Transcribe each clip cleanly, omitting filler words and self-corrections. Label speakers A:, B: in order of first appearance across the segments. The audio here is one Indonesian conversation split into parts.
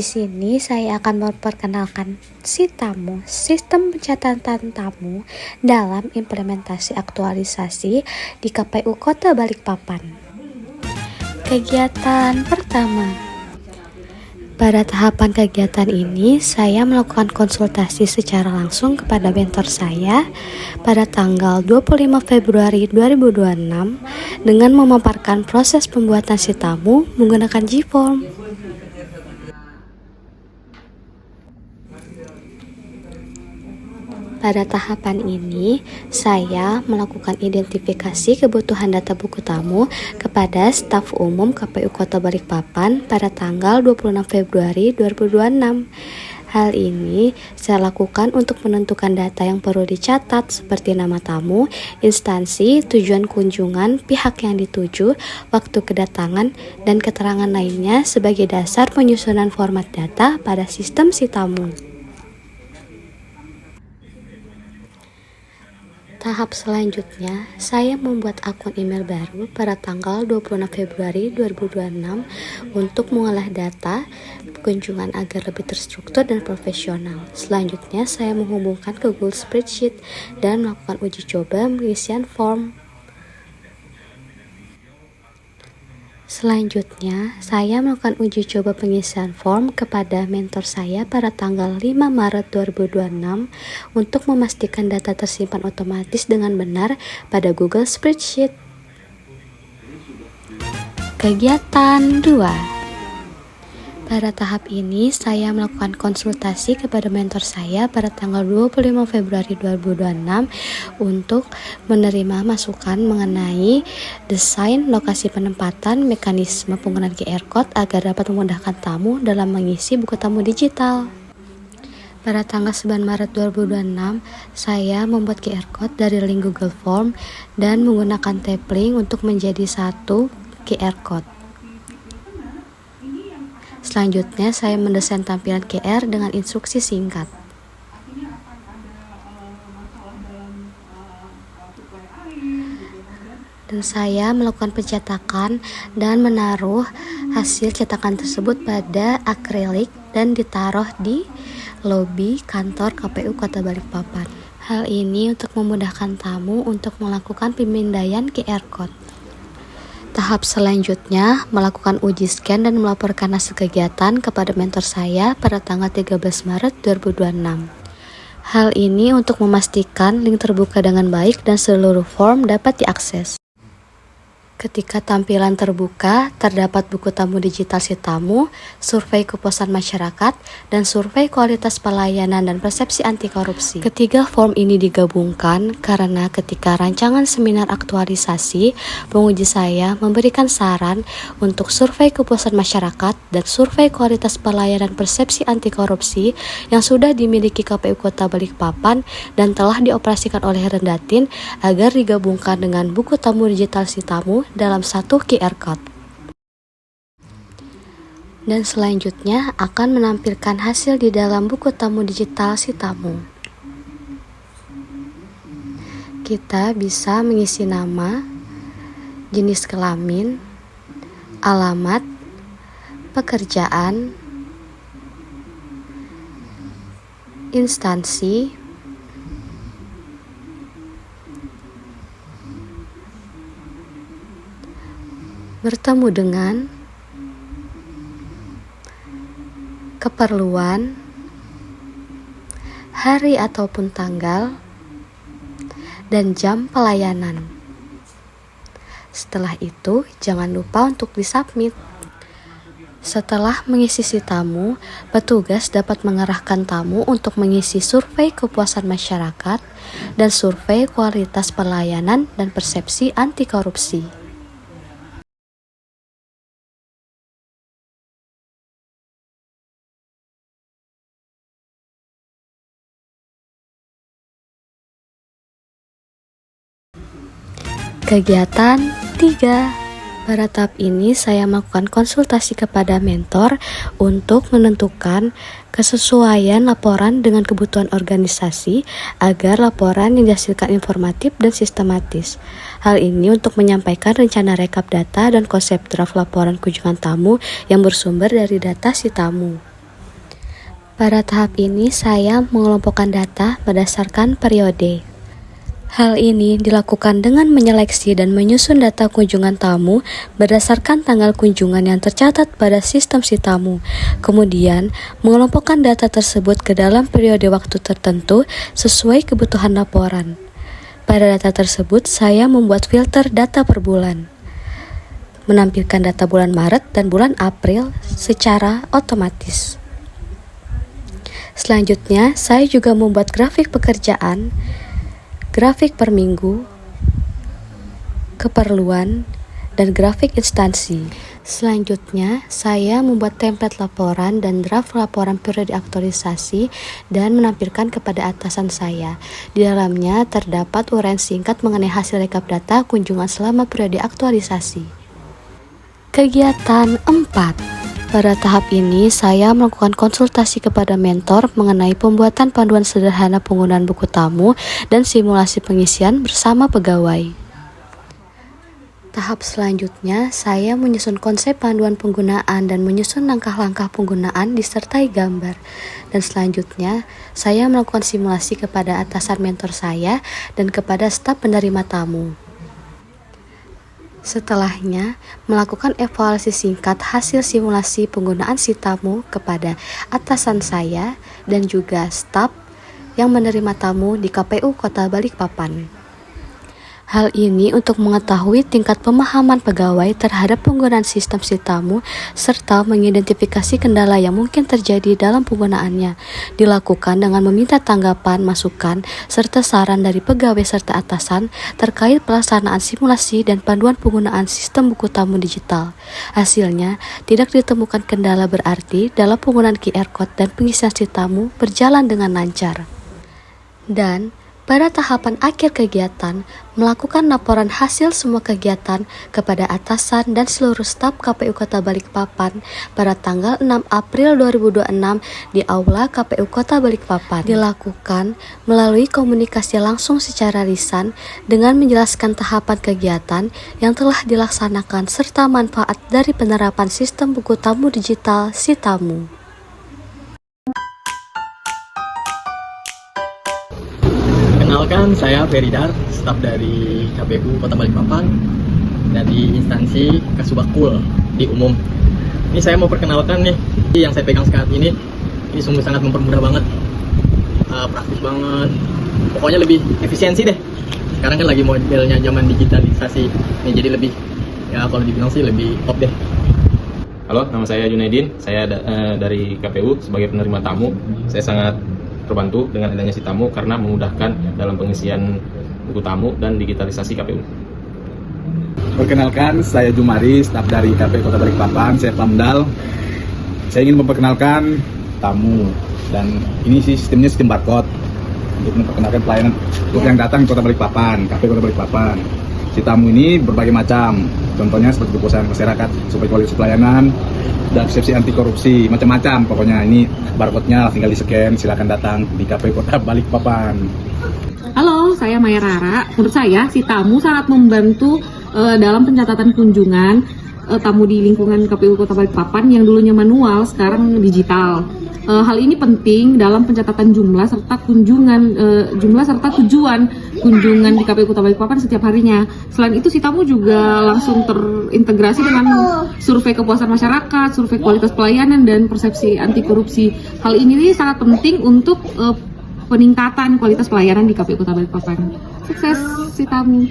A: sini saya akan memperkenalkan si tamu, sistem pencatatan tamu dalam implementasi aktualisasi di KPU Kota Balikpapan. Kegiatan pertama. Pada tahapan kegiatan ini, saya melakukan konsultasi secara langsung kepada mentor saya pada tanggal 25 Februari 2026 dengan memaparkan proses pembuatan si tamu menggunakan G-Form. Pada tahapan ini, saya melakukan identifikasi kebutuhan data buku tamu kepada staf umum KPU Kota Balikpapan pada tanggal 26 Februari 2026. Hal ini saya lakukan untuk menentukan data yang perlu dicatat seperti nama tamu, instansi, tujuan kunjungan, pihak yang dituju, waktu kedatangan, dan keterangan lainnya sebagai dasar penyusunan format data pada sistem si tamu. Tahap selanjutnya, saya membuat akun email baru pada tanggal 26 Februari 2026 untuk mengolah data kunjungan agar lebih terstruktur dan profesional. Selanjutnya, saya menghubungkan ke Google Spreadsheet dan melakukan uji coba pengisian form. Selanjutnya, saya melakukan uji coba pengisian form kepada mentor saya pada tanggal 5 Maret 2026 untuk memastikan data tersimpan otomatis dengan benar pada Google Spreadsheet. Kegiatan 2. Pada tahap ini, saya melakukan konsultasi kepada mentor saya pada tanggal 25 Februari 2026 untuk menerima masukan mengenai desain, lokasi penempatan, mekanisme penggunaan QR Code agar dapat memudahkan tamu dalam mengisi buku tamu digital. Pada tanggal 9 Maret 2026, saya membuat QR Code dari link Google Form dan menggunakan tab link untuk menjadi satu QR Code. Selanjutnya, saya mendesain tampilan QR dengan instruksi singkat. Dan saya melakukan pencetakan dan menaruh hasil cetakan tersebut pada akrilik dan ditaruh di lobi kantor KPU Kota Balikpapan. Hal ini untuk memudahkan tamu untuk melakukan pemindaian QR Code. Tahap selanjutnya, melakukan uji scan dan melaporkan hasil kegiatan kepada mentor saya pada tanggal 13 Maret 2026. Hal ini untuk memastikan link terbuka dengan baik dan seluruh form dapat diakses. Ketika tampilan terbuka, terdapat buku tamu digital si tamu, survei kepuasan masyarakat, dan survei kualitas pelayanan dan persepsi anti korupsi. Ketiga form ini digabungkan karena ketika rancangan seminar aktualisasi, penguji saya memberikan saran untuk survei kepuasan masyarakat dan survei kualitas pelayanan persepsi anti korupsi yang sudah dimiliki KPU Kota Balikpapan dan telah dioperasikan oleh Rendatin agar digabungkan dengan buku tamu digital si tamu dalam satu QR Code. Dan selanjutnya akan menampilkan hasil di dalam buku tamu digital si tamu. Kita bisa mengisi nama, jenis kelamin, alamat, pekerjaan, instansi, bertemu dengan, keperluan, hari ataupun tanggal, dan jam pelayanan. Setelah itu, jangan lupa untuk disubmit. Setelah mengisi si tamu, petugas dapat mengarahkan tamu untuk mengisi survei kepuasan masyarakat dan survei kualitas pelayanan dan persepsi anti korupsi. Kegiatan 3. Pada tahap ini saya melakukan konsultasi kepada mentor untuk menentukan kesesuaian laporan dengan kebutuhan organisasi agar laporan yang dihasilkan informatif dan sistematis. Hal ini untuk menyampaikan rencana rekap data dan konsep draft laporan kunjungan tamu yang bersumber dari data si tamu. Pada tahap ini, saya mengelompokkan data berdasarkan periode. Hal ini dilakukan dengan menyeleksi dan menyusun data kunjungan tamu berdasarkan tanggal kunjungan yang tercatat pada sistem si tamu. Kemudian, mengelompokkan data tersebut ke dalam periode waktu tertentu sesuai kebutuhan laporan. Pada data tersebut, saya membuat filter data per bulan, menampilkan data bulan Maret dan bulan April secara otomatis. Selanjutnya, saya juga membuat grafik pekerjaan, grafik per minggu, keperluan, dan grafik instansi. Selanjutnya, saya membuat template laporan dan draft laporan periode aktualisasi dan menampilkan kepada atasan saya. Di dalamnya terdapat uraian singkat mengenai hasil rekap data kunjungan selama periode aktualisasi. Kegiatan 4. Pada tahap ini, saya melakukan konsultasi kepada mentor mengenai pembuatan panduan sederhana penggunaan buku tamu dan simulasi pengisian bersama pegawai. Tahap selanjutnya, saya menyusun konsep panduan penggunaan dan menyusun langkah-langkah penggunaan disertai gambar. Dan selanjutnya, saya melakukan simulasi kepada atasan mentor saya dan kepada staf penerima tamu. Setelahnya, melakukan evaluasi singkat hasil simulasi penggunaan si tamu kepada atasan saya dan juga staf yang menerima tamu di KPU Kota Balikpapan. Hal ini untuk mengetahui tingkat pemahaman pegawai terhadap penggunaan sistem si tamu serta mengidentifikasi kendala yang mungkin terjadi dalam penggunaannya. Dilakukan dengan meminta tanggapan, masukan, serta saran dari pegawai serta atasan terkait pelaksanaan simulasi dan panduan penggunaan sistem buku tamu digital. Hasilnya, tidak ditemukan kendala berarti dalam penggunaan QR Code dan pengisian si tamu berjalan dengan lancar. Dan pada tahapan akhir kegiatan, melakukan laporan hasil semua kegiatan kepada atasan dan seluruh staf KPU Kota Balikpapan pada tanggal 6 April 2026 di Aula KPU Kota Balikpapan. Dilakukan melalui komunikasi langsung secara lisan dengan menjelaskan tahapan kegiatan yang telah dilaksanakan serta manfaat dari penerapan sistem buku tamu digital si tamu.
B: Kenalkan, saya Feridar, staf dari KPU Kota Balikpapan dari instansi Kasubagkul di umum. Ini saya mau perkenalkan nih, yang saya pegang saat ini sungguh sangat mempermudah banget, praktis banget, pokoknya lebih efisiensi deh. Sekarang kan lagi modelnya zaman digitalisasi, nih jadi lebih, ya kalau dibilang sih lebih top deh.
C: Halo, nama saya Junaidin, saya dari KPU sebagai penerima tamu. Saya sangat terbantu dengan adanya si tamu karena memudahkan dalam pengisian buku tamu dan digitalisasi KPU.
D: Perkenalkan, saya Jumari, staf dari KPU Kota Balikpapan, saya Pamdal. Saya ingin memperkenalkan tamu dan ini sistemnya sistem barcode untuk memperkenalkan pelayanan untuk yang datang ke Kota Balikpapan, KPU Kota Balikpapan. Si tamu ini berbagai macam, contohnya seperti kepuasan masyarakat, supaya kualitas pelayanan, dan persepsi anti korupsi, macam-macam. Pokoknya ini barcode-nya tinggal di-scan, silakan datang di KPU Kota Balikpapan.
E: Halo, saya Maya Rara. Menurut saya, si tamu sangat membantu dalam pencatatan kunjungan tamu di lingkungan KPU Kota Balikpapan yang dulunya manual, sekarang digital. Hal ini penting dalam pencatatan jumlah serta tujuan kunjungan di KPU Kota Balikpapan setiap harinya. Selain itu, si tamu juga langsung terintegrasi dengan survei kepuasan masyarakat, survei kualitas pelayanan, dan persepsi anti korupsi. Hal ini sangat penting untuk peningkatan kualitas pelayanan di KPU Kota Balikpapan. Sukses si tamu.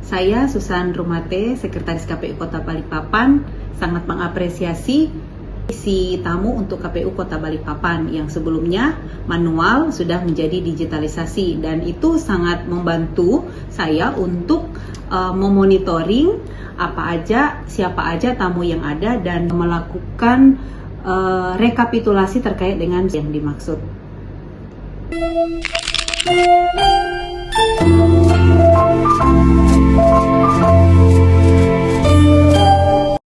F: Saya Susan Rumate, Sekretaris KPU Kota Balikpapan, sangat mengapresiasi si tamu untuk KPU Kota Balikpapan yang sebelumnya manual sudah menjadi digitalisasi, dan itu sangat membantu saya untuk memonitoring siapa aja tamu yang ada dan melakukan rekapitulasi terkait dengan yang dimaksud.